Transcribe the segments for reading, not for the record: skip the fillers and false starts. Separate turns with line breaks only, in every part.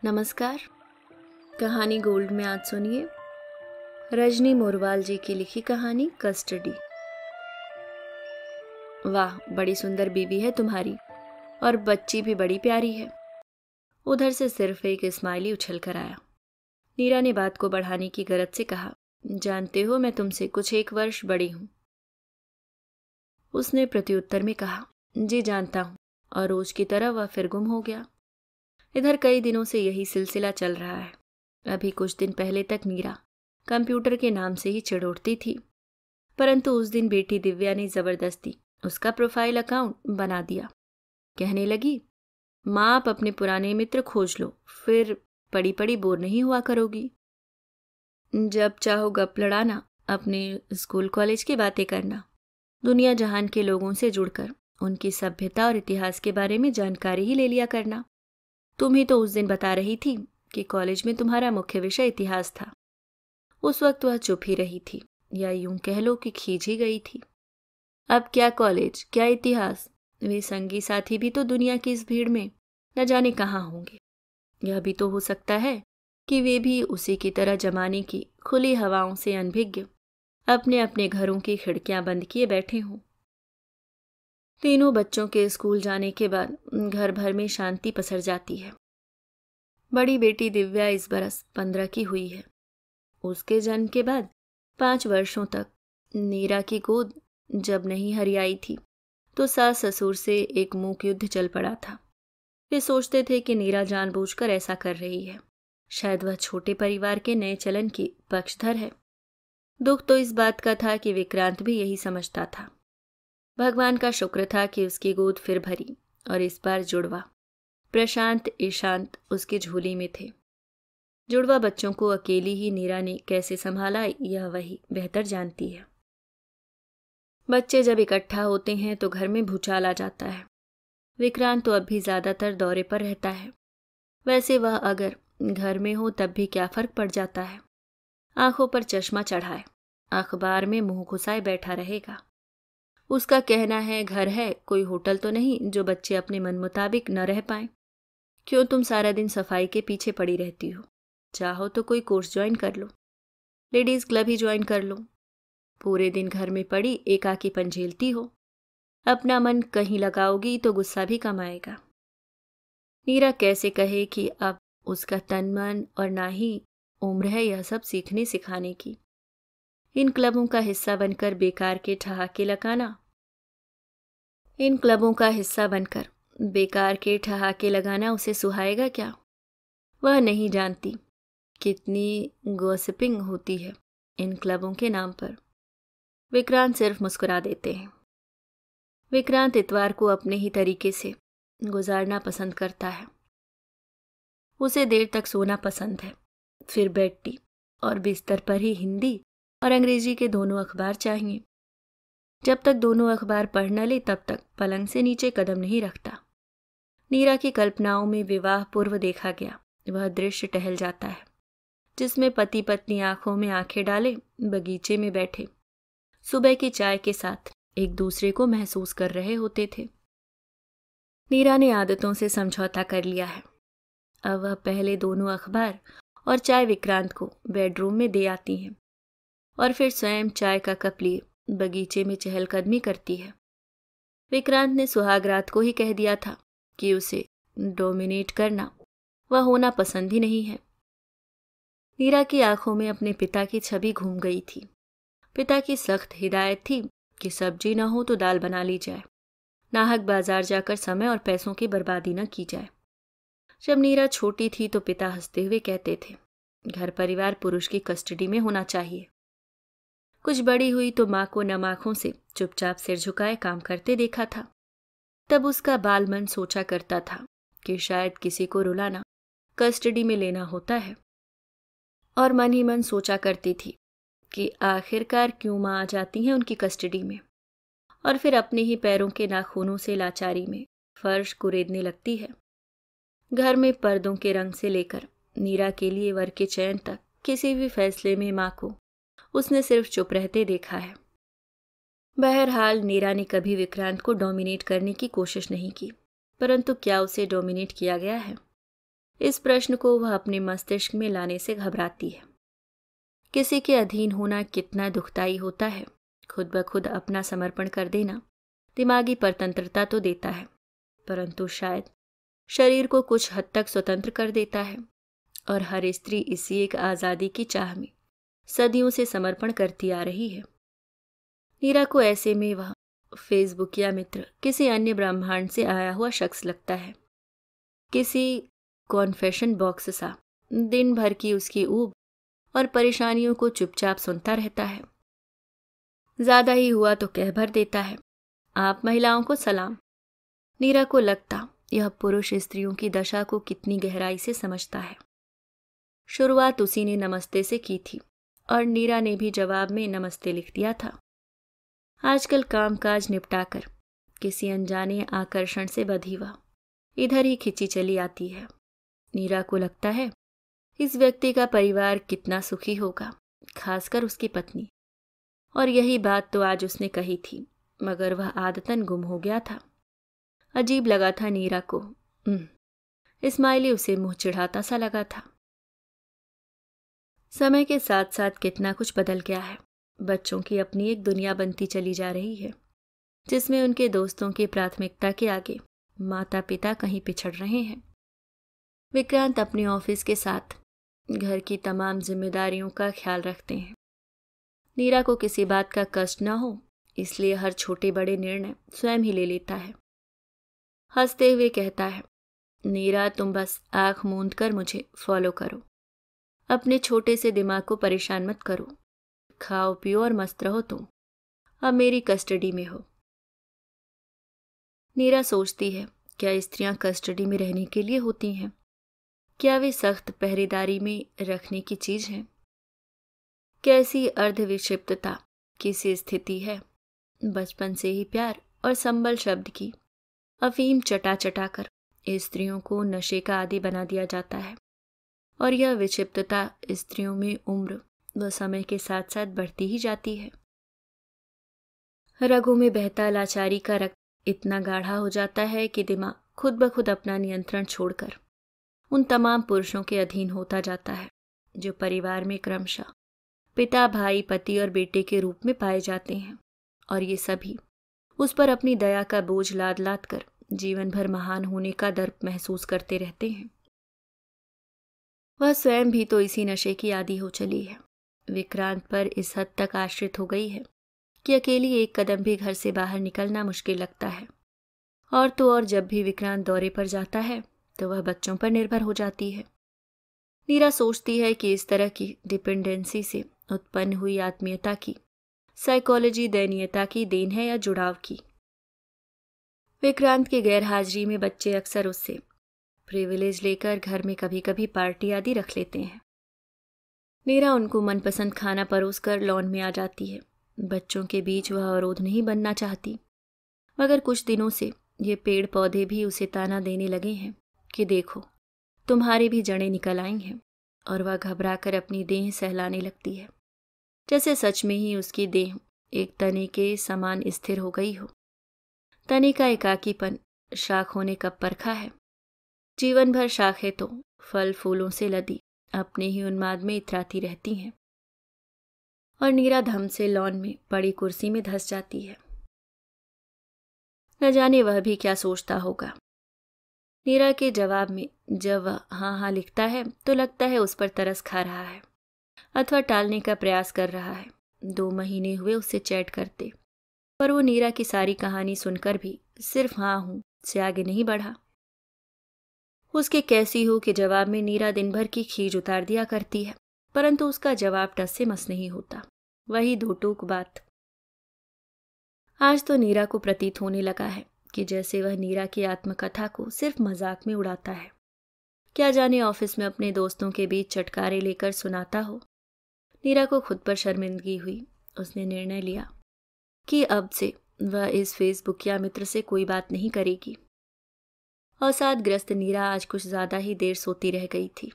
नमस्कार। कहानी गोल्ड में आज सुनिए रजनी मोरवाल जी की लिखी कहानी कस्टडी। वाह, बड़ी सुंदर बीवी है तुम्हारी और बच्ची भी बड़ी प्यारी है। उधर से सिर्फ एक स्माइली उछल कर आया। नीरा ने बात को बढ़ाने की गरज से कहा, जानते हो मैं तुमसे कुछ 1 वर्ष बड़ी हूं। उसने प्रत्युत्तर में कहा, जी जानता हूं, और रोज की तरह वह फिर गुम हो गया। इधर कई दिनों से यही सिलसिला चल रहा है। अभी कुछ दिन पहले तक नीरा कंप्यूटर के नाम से ही चिढ़ उठती थी, परंतु उस दिन बेटी दिव्या ने जबरदस्ती उसका प्रोफाइल अकाउंट बना दिया। कहने लगी, माँ आप अपने पुराने मित्र खोज लो, फिर पड़ी पड़ी बोर नहीं हुआ करोगी। जब चाहो गप लड़ाना, अपने स्कूल कॉलेज की बातें करना, दुनिया जहान के लोगों से जुड़कर उनकी सभ्यता और इतिहास के बारे में जानकारी ही ले लिया करना। तुम ही तो उस दिन बता रही थी कि कॉलेज में तुम्हारा मुख्य विषय इतिहास था। उस वक्त वह चुप ही रही थी, या यूं कह लो कि खींच ही गई थी। अब क्या कॉलेज, क्या इतिहास, वे संगी साथी भी तो दुनिया की इस भीड़ में न जाने कहाँ होंगे। यह भी तो हो सकता है कि वे भी उसी की तरह जमाने की खुली हवाओं से अनभिज्ञ अपने अपने घरों की खिड़कियां बंद किए बैठे हों। तीनों बच्चों के स्कूल जाने के बाद घर भर में शांति पसर जाती है। बड़ी बेटी दिव्या इस बरस 15 की हुई है। उसके जन्म के बाद 5 वर्षों तक नीरा की गोद जब नहीं हरियाई थी तो सास ससुर से एक मूक युद्ध चल पड़ा था। वे सोचते थे कि नीरा जानबूझकर ऐसा कर रही है, शायद वह छोटे परिवार के नए चलन की पक्षधर है। दुख तो इस बात का था कि विक्रांत भी यही समझता था। भगवान का शुक्र था कि उसकी गोद फिर भरी और इस बार जुड़वा प्रशांत ईशांत उसकी झोली में थे। जुड़वा बच्चों को अकेली ही नीरा ने कैसे संभाला यह वही बेहतर जानती है। बच्चे जब इकट्ठा होते हैं तो घर में भूचाल आ जाता है। विक्रांत तो अब भी ज्यादातर दौरे पर रहता है। वैसे वह अगर घर में हो तब भी क्या फर्क पड़ जाता है। आंखों पर चश्मा चढ़ाए, अखबार में मुंह घुसाए बैठा रहेगा। उसका कहना है घर है, कोई होटल तो नहीं जो बच्चे अपने मन मुताबिक न रह पाएं। क्यों तुम सारा दिन सफाई के पीछे पड़ी रहती हो? चाहो तो कोई कोर्स ज्वाइन कर लो, लेडीज क्लब ही ज्वाइन कर लो। पूरे दिन घर में पड़ी एकाकीपन झेलती हो। अपना मन कहीं लगाओगी तो गुस्सा भी कम आएगा। नीरा कैसे कहे कि अब उसका तन मन और ना ही उम्र है यह सब सीखने सिखाने की। इन क्लबों का हिस्सा बनकर बेकार के ठहाके लगाना उसे सुहाएगा क्या? वह नहीं जानती कितनी गॉसिपिंग होती है इन क्लबों के नाम पर। विक्रांत सिर्फ मुस्कुरा देते हैं। विक्रांत इतवार को अपने ही तरीके से गुजारना पसंद करता है। उसे देर तक सोना पसंद है, फिर बेड टी और बिस्तर पर ही हिंदी और अंग्रेजी के दोनों अखबार चाहिए। जब तक दोनों अखबार पढ़ न ले तब तक पलंग से नीचे कदम नहीं रखता। नीरा की कल्पनाओं में विवाह पूर्व देखा गया वह दृश्य टहल जाता है, जिसमें पति पत्नी आंखों में आंखें डाले बगीचे में बैठे सुबह की चाय के साथ एक दूसरे को महसूस कर रहे होते थे। नीरा ने आदतों से समझौता कर लिया है। अब वह पहले दोनों अखबार और चाय विक्रांत को बेडरूम में दे आती हैं और फिर स्वयं चाय का कप लिए बगीचे में चहलकदमी करती है। विक्रांत ने सुहागरात को ही कह दिया था कि उसे डोमिनेट करना वह होना पसंद ही नहीं है। नीरा की आंखों में अपने पिता की छवि घूम गई थी। पिता की सख्त हिदायत थी कि सब्जी न हो तो दाल बना ली जाए, नाहक बाजार जाकर समय और पैसों की बर्बादी न की जाए। जब नीरा छोटी थी तो पिता हंसते हुए कहते थे, घर परिवार पुरुष की कस्टडी में होना चाहिए। कुछ बड़ी हुई तो माँ को नम आंखों से चुपचाप सिर झुकाए काम करते देखा था। तब उसका बाल मन सोचा करता था कि शायद किसी को रुलाना कस्टडी में लेना होता है, और मन ही मन सोचा करती थी कि आखिरकार क्यों माँ आ जाती हैं उनकी कस्टडी में, और फिर अपने ही पैरों के नाखूनों से लाचारी में फर्श कुरेदने लगती है। घर में पर्दों के रंग से लेकर नीरा के लिए वर के चयन तक किसी भी फैसले में माँ को उसने सिर्फ चुप रहते देखा है। बहरहाल नीरा ने कभी विक्रांत को डोमिनेट करने की कोशिश नहीं की, परंतु क्या उसे डोमिनेट किया गया है? इस प्रश्न को वह अपने मस्तिष्क में लाने से घबराती है। किसी के अधीन होना कितना दुखदाई होता है। खुद ब खुद अपना समर्पण कर देना दिमागी परतंत्रता तो देता है, परंतु शायद शरीर को कुछ हद तक स्वतंत्र कर देता है। और हर स्त्री इसी एक आज़ादी की चाह में सदियों से समर्पण करती आ रही है। नीरा को ऐसे में वह फेसबुक या मित्र किसी अन्य ब्रह्मांड से आया हुआ शख्स लगता है। किसी कॉन्फेशन बॉक्स सा दिन भर की उसकी ऊब और परेशानियों को चुपचाप सुनता रहता है। ज्यादा ही हुआ तो कह भर देता है, आप महिलाओं को सलाम। नीरा को लगता यह पुरुष स्त्रियों की दशा को कितनी गहराई से समझता है। शुरुआत उसी ने नमस्ते से की थी और नीरा ने भी जवाब में नमस्ते लिख दिया था। आजकल कामकाज निपटाकर किसी अनजाने आकर्षण से बधी वह इधर ही खिंची चली आती है। नीरा को लगता है इस व्यक्ति का परिवार कितना सुखी होगा, खासकर उसकी पत्नी। और यही बात तो आज उसने कही थी, मगर वह आदतन गुम हो गया था। अजीब लगा था नीरा को। इस्माइली उसे मुंह चिढ़ाता सा लगा था। समय के साथ साथ कितना कुछ बदल गया है। बच्चों की अपनी एक दुनिया बनती चली जा रही है, जिसमें उनके दोस्तों की प्राथमिकता के आगे माता पिता कहीं पिछड़ रहे हैं। विक्रांत अपने ऑफिस के साथ घर की तमाम जिम्मेदारियों का ख्याल रखते हैं। नीरा को किसी बात का कष्ट न हो, इसलिए हर छोटे बड़े निर्णय स्वयं ही ले लेता है। हंसते हुए कहता है, नीरा तुम बस आंख मूंद कर मुझे फॉलो करो। अपने छोटे से दिमाग को परेशान मत करो। खाओ पियो और मस्त रहो तुम। अब मेरी कस्टडी में हो। नीरा सोचती है, क्या स्त्रियां कस्टडी में रहने के लिए होती हैं? क्या वे सख्त पहरेदारी में रखने की चीज हैं? कैसी अर्धविक्षिप्तता की सी स्थिति है। बचपन से ही प्यार और संबल शब्द की अफीम चटा चटा कर स्त्रियों को नशे का आदी बना दिया जाता है, और यह विक्षिप्तता स्त्रियों में उम्र व समय के साथ साथ बढ़ती ही जाती है। रगों में बहता लाचारी का रक्त इतना गाढ़ा हो जाता है कि दिमाग खुद ब खुद अपना नियंत्रण छोड़कर उन तमाम पुरुषों के अधीन होता जाता है जो परिवार में क्रमशः पिता, भाई, पति और बेटे के रूप में पाए जाते हैं। और ये सभी उस पर अपनी दया का बोझ लाद लाद कर जीवन भर महान होने का दर्प महसूस करते रहते हैं। वह स्वयं भी तो इसी नशे की आदी हो चली है। विक्रांत पर इस हद तक आश्रित हो गई है कि अकेली एक कदम भी घर से बाहर निकलना मुश्किल लगता है। और तो और जब भी विक्रांत दौरे पर जाता है तो वह बच्चों पर निर्भर हो जाती है। नीरा सोचती है कि इस तरह की डिपेंडेंसी से उत्पन्न हुई आत्मीयता की साइकोलॉजी दयनीयता की देन है या जुड़ाव की। विक्रांत की गैर हाजिरी में बच्चे अक्सर उससे प्रिविलेज लेकर घर में कभी कभी पार्टी आदि रख लेते हैं। नीरा उनको मनपसंद खाना परोस कर लॉन में आ जाती है। बच्चों के बीच वह अवरोध नहीं बनना चाहती, मगर कुछ दिनों से ये पेड़ पौधे भी उसे ताना देने लगे हैं कि देखो तुम्हारी भी जड़ें निकल आई हैं। और वह घबरा कर अपनी देह सहलाने लगती है, जैसे सच में ही उसकी देह एक तने के समान स्थिर हो गई हो। तने का एकाकीपन शाख होने कब परखा है। जीवन भर शाखें तो फल फूलों से लदी अपने ही उन्माद में इतराती रहती हैं। और नीरा धम से लॉन में पड़ी कुर्सी में धंस जाती है। न जाने वह भी क्या सोचता होगा। नीरा के जवाब में जब वह हाँ हाँ लिखता है तो लगता है उस पर तरस खा रहा है अथवा टालने का प्रयास कर रहा है। 2 महीने हुए उससे चैट करते, पर वो नीरा की सारी कहानी सुनकर भी सिर्फ हाँ हूं से आगे नहीं बढ़ा। उसके कैसी हो कि जवाब में नीरा दिन भर की खीज उतार दिया करती है, परंतु उसका जवाब टस से मस नहीं होता। वही दो टूक बात। आज तो नीरा को प्रतीत होने लगा है कि जैसे वह नीरा की आत्मकथा को सिर्फ मजाक में उड़ाता है। क्या जाने ऑफिस में अपने दोस्तों के बीच चटकारे लेकर सुनाता हो। नीरा को खुद पर शर्मिंदगी हुई। उसने निर्णय लिया कि अब से वह इस फेसबुक या मित्र से कोई बात नहीं करेगी। अवसादग्रस्त नीरा आज कुछ ज्यादा ही देर सोती रह गई थी।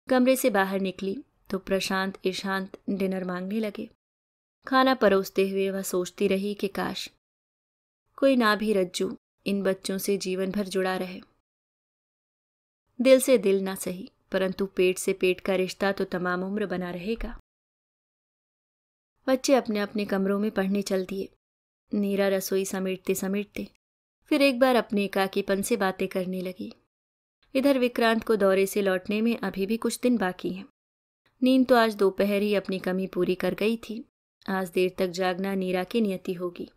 कमरे से बाहर निकली तो प्रशांत ईशांत डिनर मांगने लगे। खाना परोसते हुए वह सोचती रही कि काश कोई ना भी रज्जू इन बच्चों से जीवन भर जुड़ा रहे। दिल से दिल ना सही, परंतु पेट से पेट का रिश्ता तो तमाम उम्र बना रहेगा। बच्चे अपने अपने कमरों में पढ़ने चल दिए। नीरा रसोई समेटते समेटते फिर एक बार अपने एकाकीपन से बातें करने लगी। इधर विक्रांत को दौरे से लौटने में अभी भी कुछ दिन बाकी हैं। नींद तो आज दोपहर ही अपनी कमी पूरी कर गई थी। आज देर तक जागना नीरा की नियति होगी।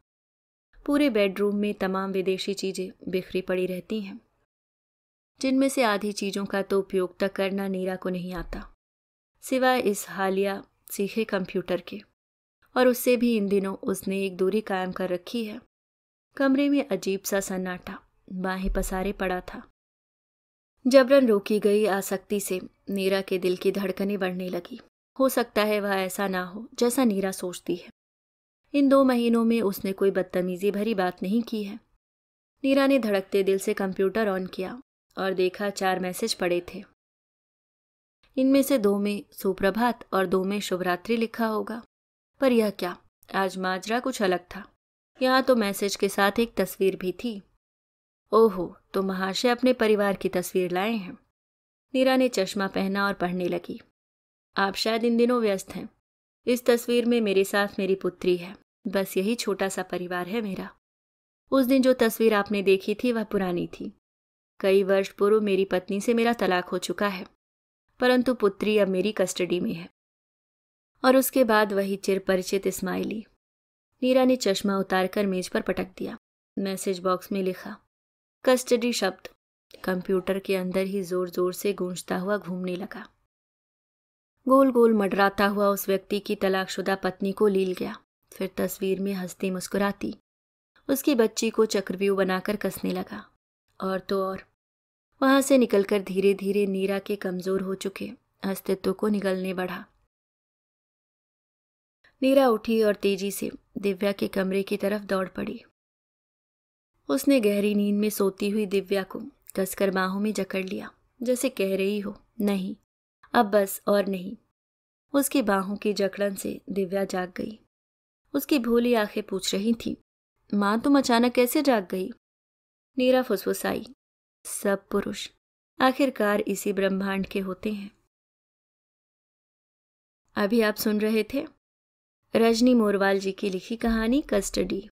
पूरे बेडरूम में तमाम विदेशी चीजें बिखरी पड़ी रहती हैं, जिनमें से आधी चीजों का तो उपयोग तक करना नीरा को नहीं आता, सिवाय इस हालिया सीखे कंप्यूटर के। और उससे भी इन दिनों उसने एक दूरी कायम कर रखी है। कमरे में अजीब सा सन्नाटा बाहें पसारे पड़ा था। जबरन रोकी गई आसक्ति से नीरा के दिल की धड़कनें बढ़ने लगी। हो सकता है वह ऐसा ना हो जैसा नीरा सोचती है। इन 2 महीनों में उसने कोई बदतमीजी भरी बात नहीं की है। नीरा ने धड़कते दिल से कंप्यूटर ऑन किया और देखा 4 मैसेज पड़े थे। इनमें से 2 में सुप्रभात और 2 में शुभरात्रि लिखा होगा, पर यह क्या, आज माजरा कुछ अलग था। यहाँ तो मैसेज के साथ एक तस्वीर भी थी। ओहो, तो महाशय अपने परिवार की तस्वीर लाए हैं। नीरा ने चश्मा पहना और पढ़ने लगी। आप शायद इन दिनों व्यस्त हैं। इस तस्वीर में मेरे साथ मेरी पुत्री है। बस यही छोटा सा परिवार है मेरा। उस दिन जो तस्वीर आपने देखी थी वह पुरानी थी। कई वर्ष पूर्व मेरी पत्नी से मेरा तलाक हो चुका है, परंतु पुत्री अब मेरी कस्टडी में है। और उसके बाद वही चिरपरिचित स्माइली। नीरा ने चश्मा उतारकर मेज पर पटक दिया। मैसेज बॉक्स में लिखा, कस्टडी शब्द कंप्यूटर के अंदर ही जोर जोर से गूंजता हुआ घूमने लगा। गोल गोल मडराता हुआ उस व्यक्ति की तलाकशुदा पत्नी को लील गया। फिर तस्वीर में हंसती मुस्कुराती उसकी बच्ची को चक्रव्यूह बनाकर कसने लगा। और तो और वहां से निकलकर धीरे धीरे नीरा के कमजोर हो चुके अस्तित्व को निगलने बढ़ा। नीरा उठी और तेजी से दिव्या के कमरे की तरफ दौड़ पड़ी। उसने गहरी नींद में सोती हुई दिव्या को कसकर बाहों में जकड़ लिया, जैसे कह रही हो, नहीं अब बस और नहीं। उसकी बाहों की जकड़न से दिव्या जाग गई। उसकी भोली आंखें पूछ रही थी, माँ तुम अचानक कैसे जाग गई? नीरा फुसफुसाई, सब पुरुष आखिरकार इसी ब्रह्मांड के होते हैं। अभी आप सुन रहे थे रजनी मोरवाल जी की लिखी कहानी कस्टडी।